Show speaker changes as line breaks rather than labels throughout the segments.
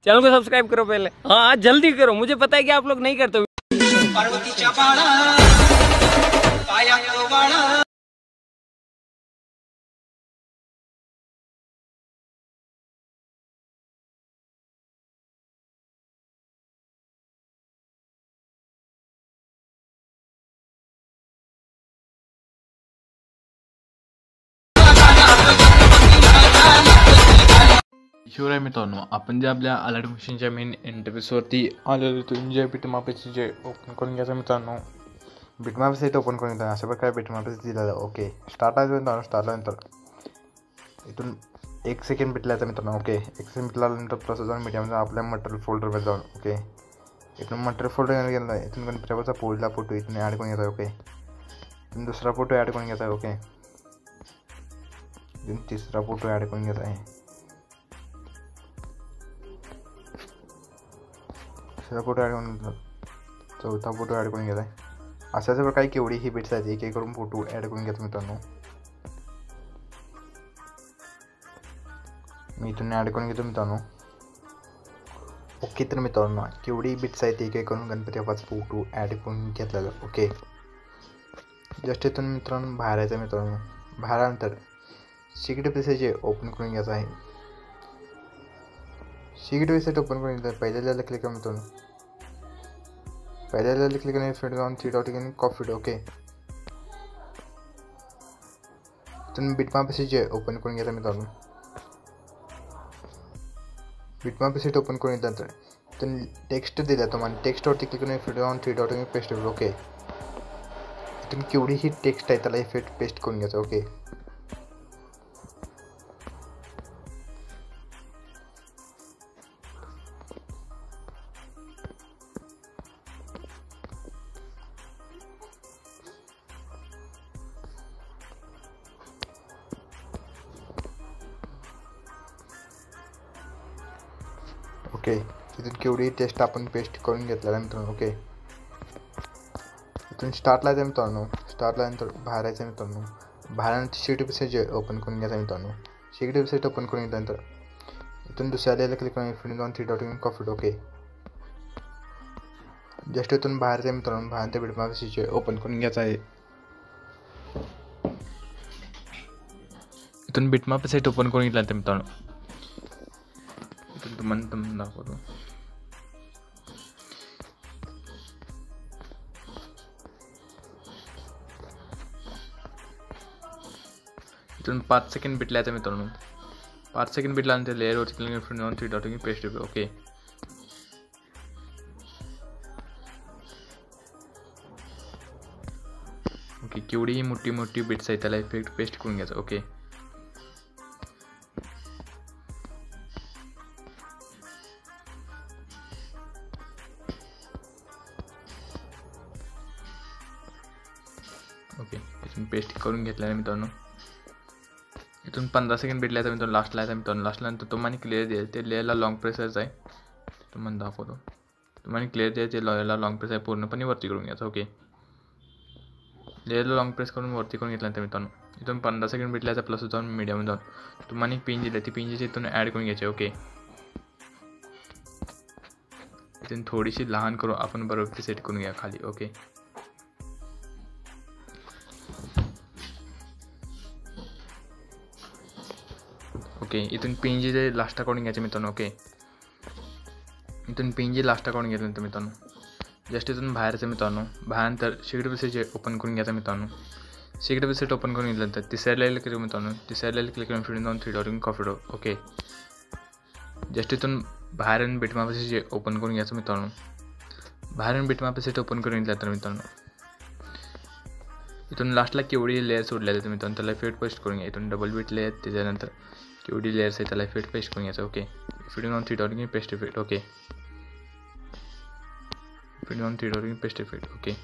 Channel को subscribe करो पहले। हाँ जल्दी करो, मुझे पता है कि आप लोग नहीं करते।
शुभ आहे मित्रांनो, आपण जे आपल्या अलर्ट मशीनच्या मेन इंटरफेसवरती आलेलो तो जे बिटमॅपचे जे ओपन करून घ्यायचं मित्रांनो. बिटमॅप सेट ओपन करून घ्यायचं अशा प्रकारे बिटमॅपच दिलेलं. ओके स्टार्ट आहे मित्रांनो. स्टार्टनंतर इथून 1 सेकंड बिटलायचं मित्रांनो. ओके 1 सेकंड बिटल्यानंतर प्रोसेस जाऊन मीडियामध्ये आपल्या मटेरियल फोल्डरमध्ये जाऊन ओके इथून मटेरियल फोल्डर गेलं आहे. इथून गणपतीचा पहिला फोटो इथून ॲड करून घ्यायचा आहे. ओके इथून दुसरा फोटो ॲड करून घ्यायचा आहे. ओके इथून तिसरा फोटो ॲड करून घ्यायचा आहे. तिसरा फोटो ॲड करून चौथा फोटो ॲड करून घ्यायचा आहे. अशाच प्रकारे केवढी ही बिट्स आहेत एक एक करून फोटो ॲड करून घ्यायचा मित्रांनो. मी इथून ॲड करून घेतो मित्रांनो. ओके तर मित्रांनो केवढी बिट्स आहेत एक एक करून गणपती बाप्पाचा फोटो ॲड करून घेतलेला. ओके जस्ट इथून मित्रांनो बाहेर यायचं मित्रांनो. बाहेरनंतर सिक्रेट प्लेसेस ओपन करून घ्यायचं आहे. सिक्रेट प्लेसेस ओपन करून घ्यायचं पहिल्याला क्लिक करा मित्रांनो. पहिल्याला क्लिक करून फिट जाऊन 3 डॉट घेऊन कॉफी. ओके इथून बिटमॅप प्लेसेस ओपन करून घ्यायचं मित्रांनो. बिटमॅप प्लेसेस ओपन करून घेतल्यानंतर इथून टेक्स्ट दिला तुम्हाला. टेक्स्टवरती क्लिक करून फिट जाऊन 3 डॉट घेऊन पेस्ट. ओके इथून केवढी ही टेक्स्ट आहे त्याला इफेक्ट पेस्ट करून घ्यायचं. ओके ओके इथून केवढी टेस्ट आपण पेस्ट करून घेतलेला मित्रांनो. ओके इथून स्टार्टला जायचं मित्रांनो. स्टार्टला नंतर बाहेर यायचं मित्रांनो. बाहेरनंतर सिक्रेट प्लेसेस ओपन करून घ्यायचं मित्रांनो. सिक्रेट प्लेसेस ओपन करून घेतल्यानंतर इथून दुसऱ्याला क्लिक करून फिरून जाऊन 3 डॉट घेऊन कॉफी. ओके जस्ट इथून बाहेर जायचं मित्रांनो. बाहेर ते बिटमॅप प्लेसेस ओपन करून घ्यायचं आहे. इथून बिटमॅप प्लेसेस ओपन करून घेतल्यानंतर मित्रांनो इथून तुम्हाला दाखवतो. इथून 5 सेकंड बिटलायचं मित्रांनो. 5 सेकंड बिटल्यानंतर लेअरवरती क्लिक करून जाऊन 3 डॉट पेस्ट. ओके ओके केवढी मोठी मोठी बिट्स आहे त्याला इफेक्ट पेस्ट करून घ्यायचं. ओके ओके इथून पेस्ट करून घेतल्याने मित्रांनो इथून 15 सेकंड भेटल्याचा मित्रांनो. लास्टला यायचा मित्रांनो. लास्टला नंतर तुम्हाला क्लिअर द्यायचं. ते लेअरला लॉंग प्रेसच आहे. तुम्हाला दाखवतो. तुम्हाला क्लिअर द्यायचे लेअरला लॉंग प्रेस आहे पूर्णपणे वरती करून घ्यायचं. ओके लेअरला लॉंग प्रेस करून वरती करून घेतल्यानंतर मित्रांनो इथून 15 सेकंड भेटल्याचा प्लस जाऊन मीडियम जाऊन तुम्हाला एक पिन दिली ती पिनची इथून ॲड करून घ्यायची. ओके इथून थोडीशी लहान करू आपण बरोबर सेट करून घ्या खाली. ओके ओके इथून पिनजी जे लास्ट अकाउंट घ्यायचे मित्रांनो. ओके इथून पिनजी लास्ट अकाउंट घेतल्यानंतर मित्रांनो जस्ट इथून बाहेरचं मित्रांनो. बाहेरनंतर सिक्रेट प्लेसेस ओपन करून घ्यायचं मित्रांनो. सिक्रेट प्लेसेस ओपन करून घेतल्यानंतर तिसऱ्या लेअरला क्लिक मित्रांनो. तिसऱ्या लेअरला क्लिक करून फिरून जाऊन 3 डॉट कॉफी. ओके जस्ट इथून बाहेरून बिटमॅप प्लेसेस ओपन करून घ्यायचं मित्रांनो. बाहेरून बिटमॅप प्लेसेस ओपन करून घेतल्यानंतर मित्रांनो इथून लास्टला केवढी लेअर सोडल्या जाते मित्रांनो त्याला इफेक्ट पेस्ट करून घ्या. इथून डबल बिट लेअर त्याच्यानंतर केवढी लेअर्स आहे त्याला इफेक्ट पेस्ट करून घ्यायचं. Okay fitting on 3 dot paste effect. Okay fitting on 3 dot paste effect. Okay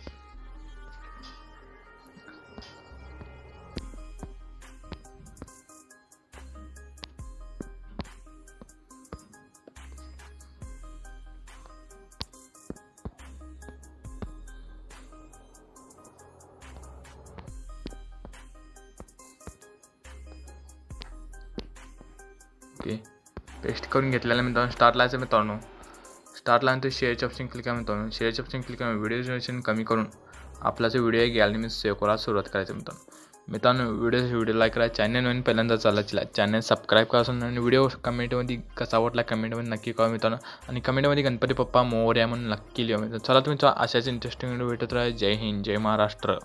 okay paste करून घेतलेल्या मित्रांनो स्टार्ट लावायचं मित्रांनो. स्टार्ट लावून शेअरचे ऑप्शन क्लिक करा मित्रांनो. शेअरचे ऑप्शन क्लिक करून व्हिडिओ ड्युरेशन कमी करून आपला जो व्हिडिओ आहे गॅलरी सेव्ह करायला सुरुवात करायचं मित्रांनो. व्हिडिओ लाईक करा. चॅनल नवीन पहिल्यांदा चालायला चॅनल सबस्क्राईब करा आणि व्हिडिओ कमेंटमध्ये कसा वाटला कमेंटमध्ये नक्की कळवा मित्रांनो. आणि कमेंटमध्ये गणपती बाप्पा मोरया म्हणून नक्की लिहा मित्रांनो. चला तुम्ही अशाच इंटरेस्टिंग व्हिडिओ भेटत राहा. जय हिंद, जय महाराष्ट्र.